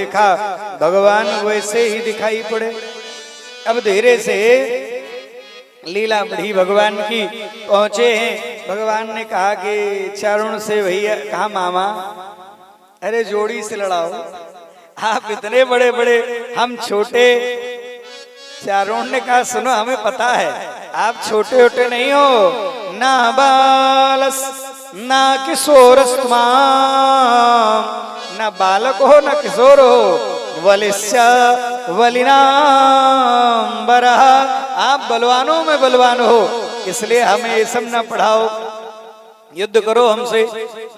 देखा भगवान वैसे ही दिखाई पड़े। अब धीरे से लीला बढ़ी भगवान की, पहुंचे हैं। भगवान ने कहा कि चारुण से भैया, कहा मामा अरे जोड़ी से लड़ाओ, आप इतने बड़े बड़े हम छोटे। चारुण ने कहा सुनो हमें पता है आप छोटे छोटे नहीं हो, ना बालस ना किशोरस तुमाम, ना बालक हो ना किशोर हो, वलिष्य वलिनाम बरह, आप बलवानों में बलवान हो, इसलिए हमें ये सब न पढ़ाओ, युद्ध करो हमसे।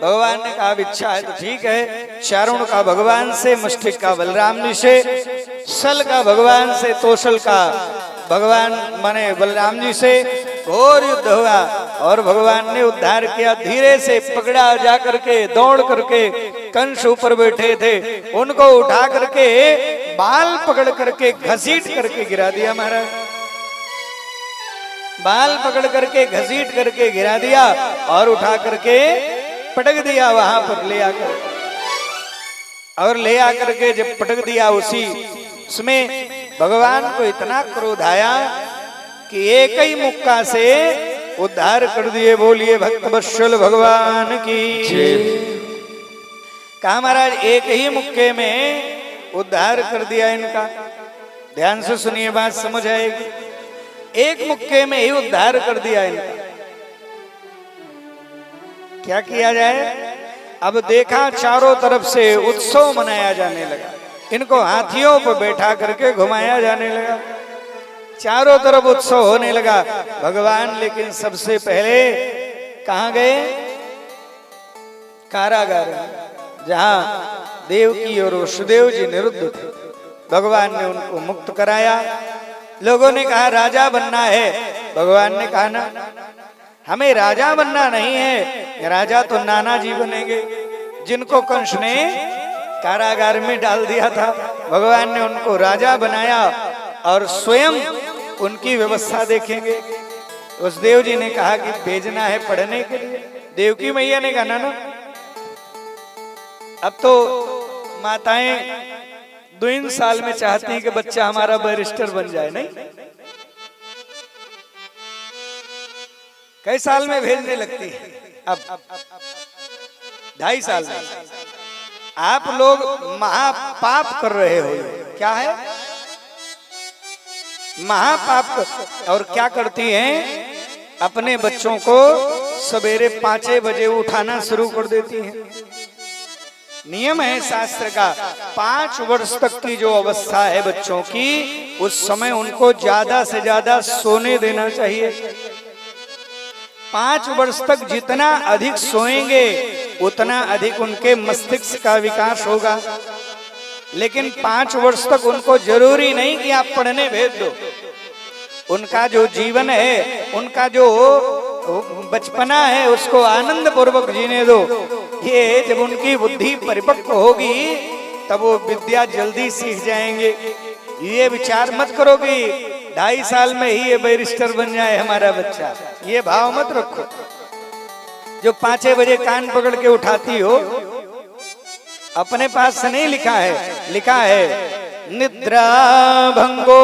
भगवान ने कहा इच्छा है तो ठीक है। चारुण का भगवान से, मुष्टिक का बलराम जी से, सल का भगवान से, तोसल का भगवान माने बलराम जी से घोर युद्ध हुआ और भगवान ने उद्धार किया। धीरे से पकड़ा जा करके, दौड़ करके, कंस ऊपर बैठे थे उनको उठा करके बाल पकड़ करके घसीट करके गिरा दिया महाराज। बाल पकड़ करके घसीट करके गिरा दिया और उठा करके पटक दिया वहां पर ले आकर, और ले आकर के जब पटक दिया उसी उसमें भगवान को इतना क्रोध आया कि एक ही मुक्का से उद्धार कर दिए। बोलिए भक्त वत्सल भगवान की। कहा महाराज एक ही मुक्के में उद्धार कर दिया इनका। ध्यान से सुनिए, बात समझ आएगी। एक मुक्के में ही उद्धार कर दिया इनका। क्या किया जाए? अब देखा चारों तरफ से उत्सव मनाया जाने लगा, इनको हाथियों पर बैठा करके घुमाया जाने लगा, चारों तरफ उत्सव होने लगा। भगवान लेकिन सबसे पहले कहाँ गए? कारागार, जहां देवकी और वसुदेव जी निरुद्ध थे। भगवान ने उनको मुक्त कराया। लोगों ने कहा राजा बनना है, भगवान ने कहा ना हमें राजा बनना नहीं है, राजा तो नाना जी बनेंगे। जिनको कंस ने कारागार में डाल दिया था, भगवान ने उनको राजा बनाया और स्वयं उनकी व्यवस्था देखेंगे। वसुदेव जी ने कहा कि भेजना है पढ़ने के लिए। देवकी मैया ने कहा ना अब तो माताएं 2 साल में चाहती कि बच्चा हमारा बैरिस्टर बन जाए, नहीं कई साल में भेजने लगती है। अब 2.5 साल में आप लोग महापाप कर रहे हो। क्या है? महापाप। और क्या करती हैं? अपने बच्चों को सवेरे 5 बजे उठाना शुरू कर देती हैं। नियम है शास्त्र का, 5 वर्ष तक की जो अवस्था है बच्चों की, उस समय उनको ज्यादा से ज्यादा सोने देना चाहिए। 5 वर्ष तक जितना अधिक सोएंगे उतना अधिक उनके मस्तिष्क का विकास होगा। लेकिन 5 वर्ष तक उनको जरूरी नहीं कि आप पढ़ने भेज दो। उनका जो जीवन है, उनका जो बचपना है, उसको आनंद पूर्वक जीने दो। ये जब उनकी बुद्धि परिपक्व होगी तब वो विद्या जल्दी सीख जाएंगे। ये विचार मत करो कि 2.5 साल में ही ये बैरिस्टर बन जाए हमारा बच्चा, ये भाव मत रखो। जो 5 बजे कान पकड़ के उठाती हो, अपने पास से नहीं लिखा है, लिखा है निद्रा भंगो,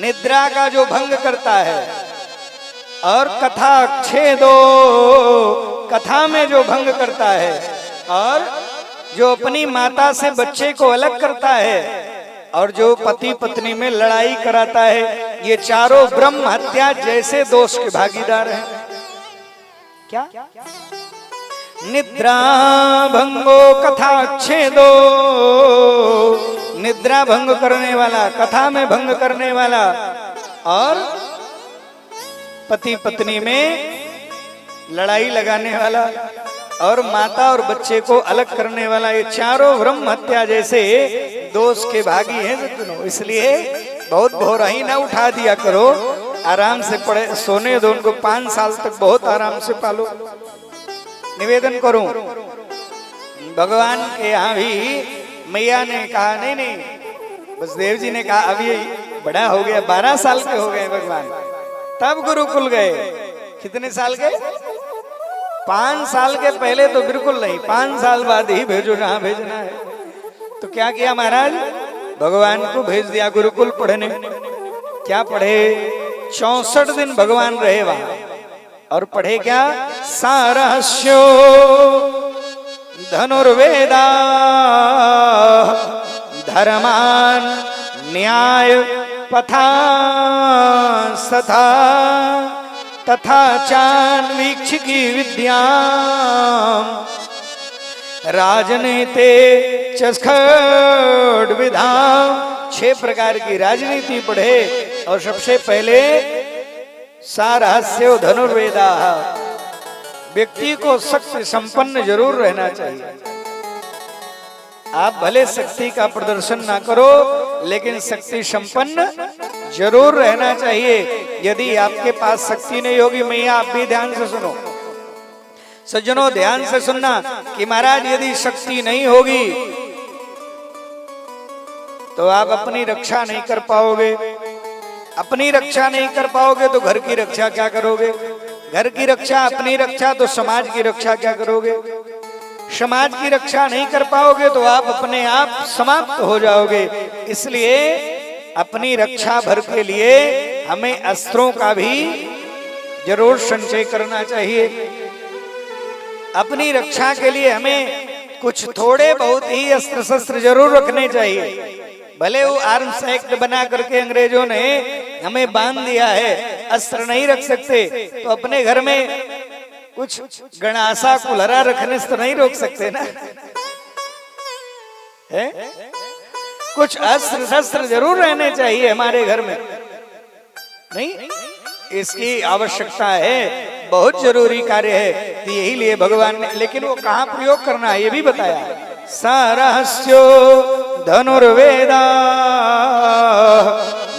निद्रा का जो भंग करता है, और कथा छेदो, कथा में जो भंग करता है, और जो अपनी माता से बच्चे को अलग करता है, और जो पति पत्नी में लड़ाई कराता है, ये चारों ब्रह्म हत्या जैसे दोष के भागीदार हैं। क्या? निद्रा भंगो कथा छेदो, निद्रा भंग करने वाला, कथा में भंग करने वाला, और पति पत्नी में लड़ाई लगाने वाला, और माता और बच्चे को अलग करने वाला, ये चारों ब्रह्म हत्या जैसे दोष के भागी हैं सज्जनों। इसलिए बहुत भोराई ना उठा दिया करो, आराम से पढ़े सोने दो उनको। 5 साल तक बहुत आराम से पालो। निवेदन करूं, भगवान के यहाँ भी मैया ने कहा नहीं नहीं, वसुदेव जी ने कहा अभी बड़ा हो गया, 12 साल के हो गए भगवान, तब गुरुकुल गए। कितने साल के? 5 साल के पहले तो बिल्कुल नहीं, 5 साल बाद ही भेजो जहां भेजना है। तो क्या किया महाराज, भगवान को भेज दिया गुरुकुल पढ़ने। क्या पढ़े, 64 दिन भगवान रहे वहां और पढ़े क्या, सारहस्यो धनुर्वेदा धर्मान न्याय पथा सथा तथा चान्वीक्षिकी विद्या राजनीति चस्खड़ विधा। 6 प्रकार की राजनीति पढ़े और सबसे पहले सारहस्यो धनुर्वेदा। व्यक्ति को शक्ति संपन्न जरूर रहना चाहिए। आप भले शक्ति का प्रदर्शन ना करो लेकिन शक्ति संपन्न जरूर रहना चाहिए। यदि आपके पास शक्ति नहीं होगी, मैया आप भी ध्यान से सुनो, सज्जनों ध्यान से सुनना कि महाराज यदि शक्ति नहीं होगी तो आप अपनी रक्षा नहीं कर पाओगे। अपनी रक्षा नहीं कर पाओगे तो घर की रक्षा क्या करोगे, घर की रक्षा अपनी रक्षा तो समाज की रक्षा क्या करोगे, समाज की रक्षा नहीं कर पाओगे तो आप अपने आप समाप्त हो जाओगे। इसलिए अपनी रक्षा भर के लिए हमें अस्त्रों का भी जरूर संचय करना चाहिए। अपनी रक्षा के लिए हमें कुछ थोड़े बहुत ही अस्त्र शस्त्र जरूर रखने चाहिए। भले वो आर्म्स एक्ट बना करके अंग्रेजों ने हमें बांध दिया है, अस्त्र नहीं रख सकते, तो अपने घर में कुछ गणासा कुल्हरा रखने से तो नहीं रोक सकते ना, है? कुछ अस्त्र शस्त्र जरूर रहने चाहिए हमारे घर में, नहीं? इसकी आवश्यकता है, बहुत जरूरी कार्य है। तो यही लिए भगवान ने, लेकिन वो कहाँ प्रयोग करना है ये भी बताया। सारहस्यो धनुर्वेदा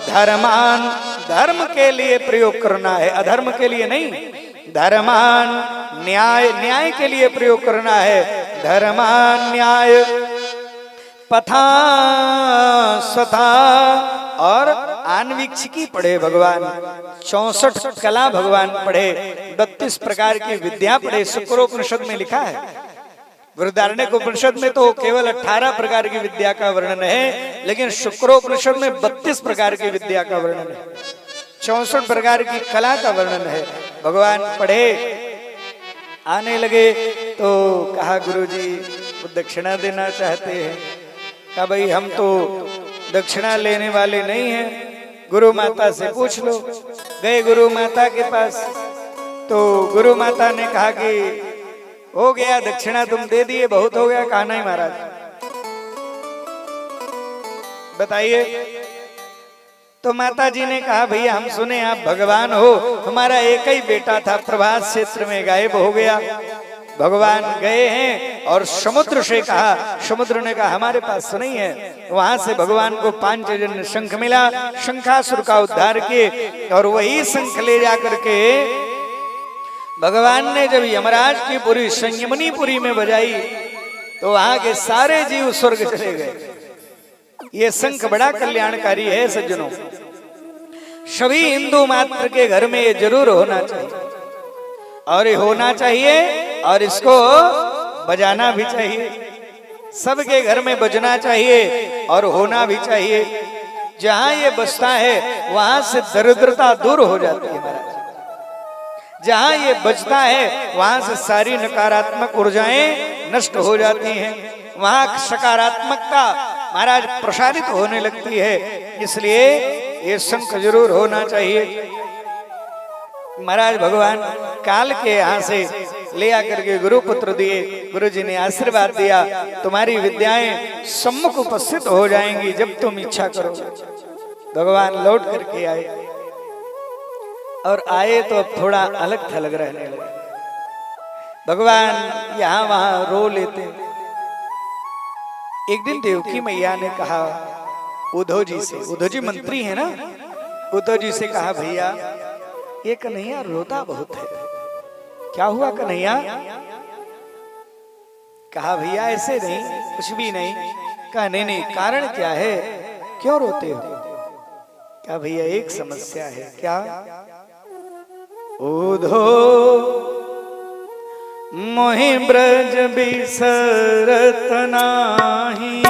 धर्मान, धर्म के लिए प्रयोग करना है, अधर्म के लिए नहीं। धर्मान न्याय, न्याय के लिए प्रयोग करना है। धर्मान न्याय पथा स्वथा और आन्वीक्षिकी पढ़े भगवान। 64 कला भगवान पढ़े, 32 प्रकार की विद्या पढ़े। शुक्रोपनिषद में लिखा है, बृहदारण्यक उपनिषद में तो केवल 18 प्रकार की विद्या का वर्णन है, लेकिन शुक्रोपनिषद में 32 प्रकार की विद्या का वर्णन है, 64 प्रकार की कला का वर्णन है। भगवान पढ़े, आने लगे तो कहा गुरुजी वो दक्षिणा देना चाहते हैं। कहा भाई हम तो दक्षिणा लेने वाले नहीं हैं, गुरु माता से पूछ लो। गए गुरु माता के पास तो गुरु माता ने कहा कि हो गया, दक्षिणा तुम दे दिए, बहुत हो गया। कहा नहीं महाराज, बताइए। तो माता जी ने कहा भैया हम सुने आप भगवान हो, हमारा एक ही बेटा था, प्रभास क्षेत्र में गायब हो गया। भगवान गए हैं और समुद्र से कहा, समुद्र ने कहा हमारे पास तो नहीं है। वहां से भगवान को पांचजन्य शंख मिला, शंखासुर का उद्धार किए और वही शंख ले जाकर के भगवान ने जब यमराज की पुरी संयमनीपुरी में बजाई तो वहां के सारे जीव स्वर्ग चले गए। ये शंख बड़ा कल्याणकारी है सज्जनों, सभी हिंदू मात्र के घर में ये जरूर होना चाहिए, और ये होना चाहिए और इसको बजाना भी चाहिए। सबके घर में बजना चाहिए और होना भी चाहिए। जहां ये बजता है वहां से दरिद्रता दूर हो जाती है महाराज। जहां ये बजता है वहां से सारी नकारात्मक ऊर्जाएं नष्ट हो जाती हैं, वहां सकारात्मकता महाराज प्रसारित होने लगती है। इसलिए ये शंख जरूर होना चाहिए। महाराज भगवान काल के यहाँ से ले आकर के गुरु पुत्र दिए, गुरु जी ने आशीर्वाद दिया, तुम्हारी विद्याएं सम्मुख उपस्थित हो जाएंगी जब तुम इच्छा करो। भगवान लौट करके आए और आए तो अब थोड़ा अलग थलग रहने लगे। भगवान यहाँ वहां रो लेते। एक दिन देवकी मैया ने कहा उद्धव जी से, उद्धव जी मंत्री है ना, उद्धव जी से कहा भैया ये कन्हैया रोता बहुत है, क्या हुआ कन्हैया? कहा भैया ऐसे नहीं, कुछ भी नहीं। कहा नहीं नहीं, कारण क्या है, क्यों रोते हो? क्या भैया एक समस्या है। क्या? उद्धो मोहि ब्रज बिसरत नाही,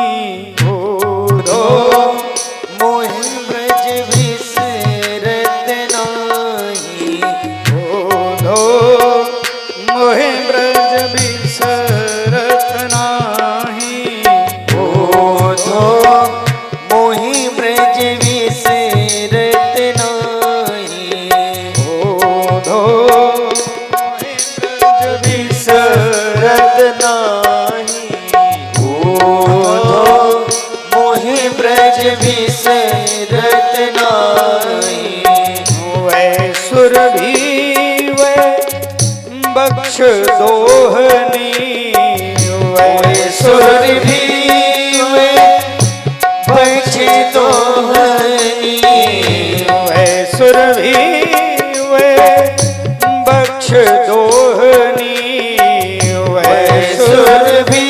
दोहनी वे सुर भी वे बक्ष दोहनी वे सुर भी वे बक्ष दोहनी वे सुर भी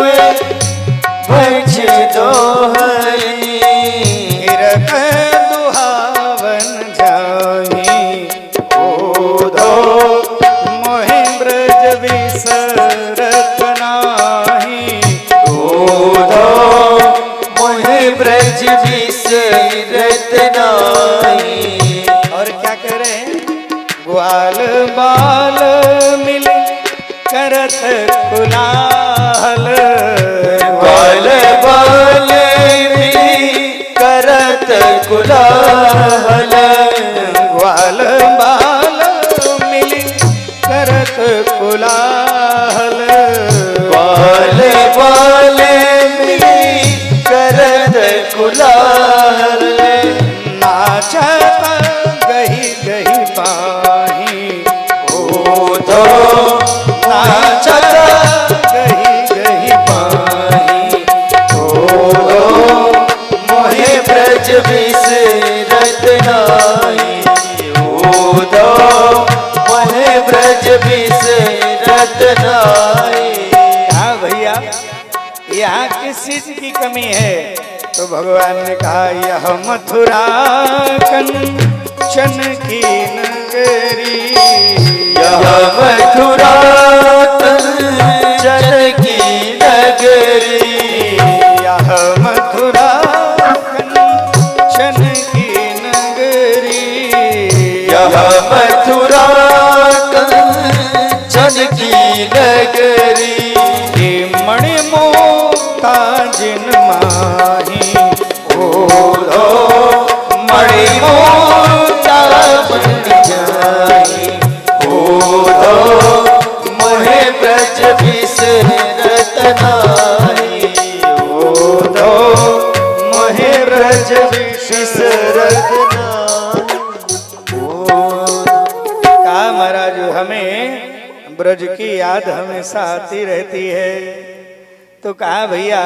वे बक्ष दोहनी हिरक दुहावन जाही ओधो मोहि ब्रज विसरत नाही ओधो मोहि ब्रज विसरत नाही। और क्या करे ग्वाल बाल मिल करत कुलाहल ग्वाल बाल मिली करत कुलाहल ग्वाल बाल मिल करत कुलाहल ग्वाल बाल मिली करत कुलाहल नाचत गही गही पाही ओधो नाचत गही गही पाही ओधो मोहि ब्रज विसरत नाही ओधो मोहि ब्रज विसरत नाही। हाँ भैया, यहाँ किस चीज की कमी है? तो भगवान ने कहा यह मथुरा कंचन की नगरी यह मथुरा कंचन की नगरी यह मथुरा कंचन की नगरी यह मथुरा कंचन की नगरी मणिमोक्ता जिन माही ओधो मणिमोक्ता बन जाई ओधो मोहि ब्रज विसरत नाही ओधो मोहि ब्रज विसरत नाही। कहा महाराज हमें ब्रज की याद हमेशा आती रहती है। तो कहा भैया